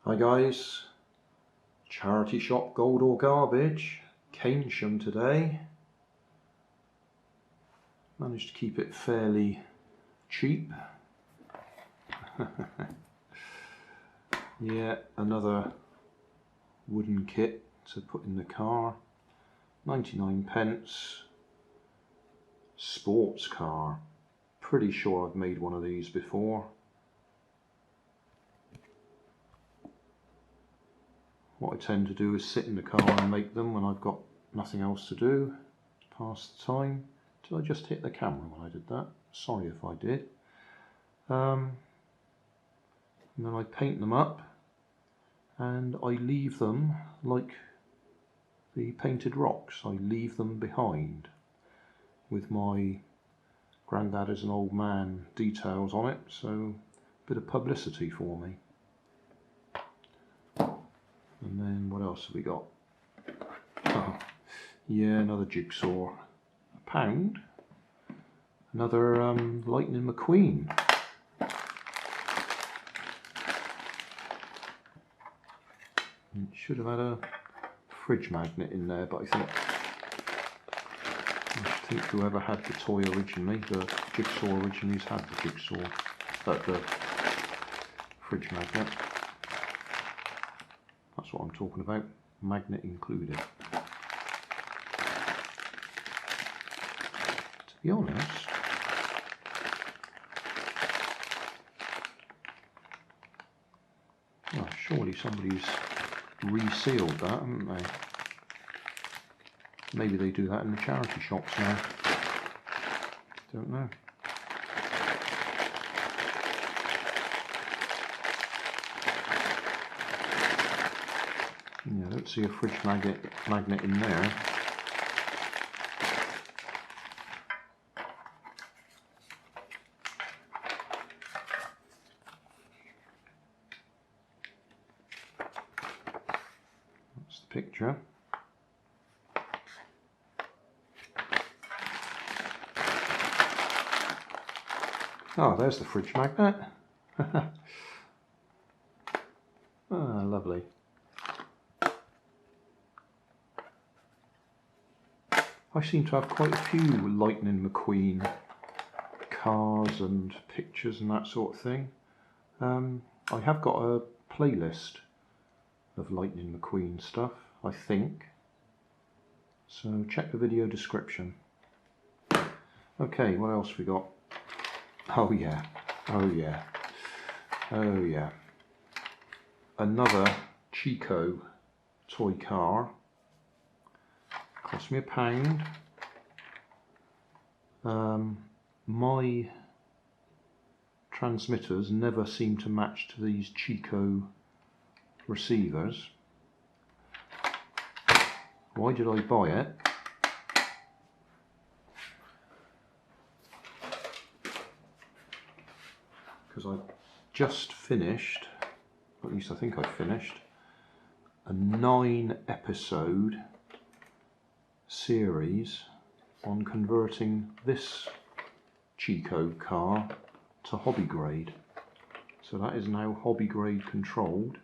Hi guys, charity shop gold or garbage, Keynsham today. Managed to keep it fairly cheap. Yeah, another wooden kit to put in the car. 99p. Sports car. Pretty sure I've made one of these before. What I tend to do is sit in the car and make them when I've got nothing else to do to pass the time. Did I just hit the camera when I did that? Sorry if I did. And then I paint them up and I leave them like the painted rocks. I leave them behind with my Grandad is an old man details on it, so a bit of publicity for me. And then what else have we got? Oh, yeah, another Jigsaw. £1. Another Lightning McQueen. It should have had a fridge magnet in there, but I think whoever had the toy originally, the Jigsaw originally, had the Jigsaw, the fridge magnet. That's what I'm talking about, magnet included. To be honest, well, surely somebody's resealed that, haven't they? Maybe they do that in the charity shops now. Don't know. Yeah, I don't see a fridge magnet in there. That's the picture. Oh, there's the fridge magnet. Ah, lovely. I seem to have quite a few Lightning McQueen cars and pictures and that sort of thing. I have got a playlist of Lightning McQueen stuff, I think. So check the video description. Okay, what else we got? Oh yeah, oh yeah, oh yeah. Another Chico toy car. Cost me £1. My transmitters never seem to match to these Chico receivers. Why did I buy it? Because I just finished, at least I think I finished, a 9-episode series on converting this Chico car to hobby grade. So that is now hobby grade controlled.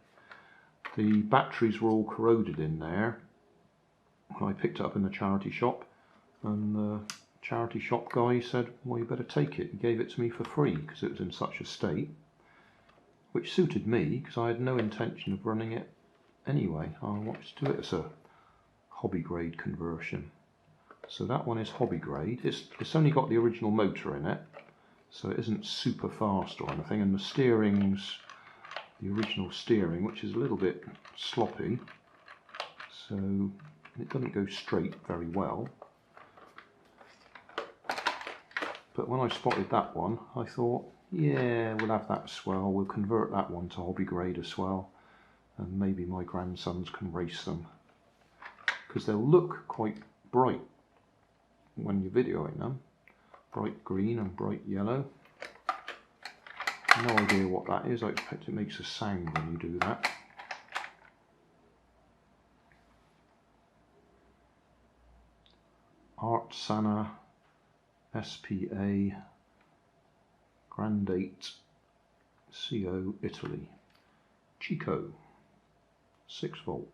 The batteries were all corroded in there when I picked it up in the charity shop, and the charity shop guy said, well, you better take it. He gave it to me for free because it was in such a state, which suited me because I had no intention of running it anyway. I wanted to do it as a hobby grade conversion. So that one is hobby grade. It's only got the original motor in it, so it isn't super fast or anything, and the steering's the original steering, which is a little bit sloppy, so it doesn't go straight very well. But when I spotted that one, I thought, yeah, we'll have that as well. We'll convert that one to hobby grade as well, and maybe my grandsons can race them, because they'll look quite bright when you're videoing them. Bright green and bright yellow. No idea what that is. I expect it makes a sound when you do that. Artsana SPA Grandad CO Italy. Chico. 6 volts.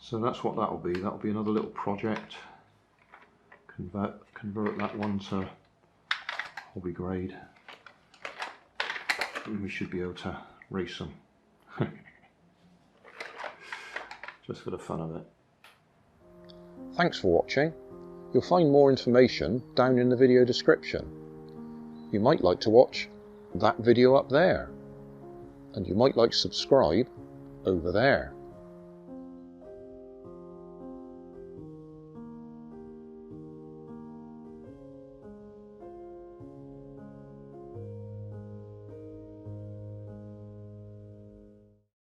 So that's what that'll be. That'll be another little project. Convert that one to hobby grade, and we should be able to race them. Just for the fun of it. Thanks for watching. You'll find more information down in the video description. You might like to watch that video up there, and you might like to subscribe over there.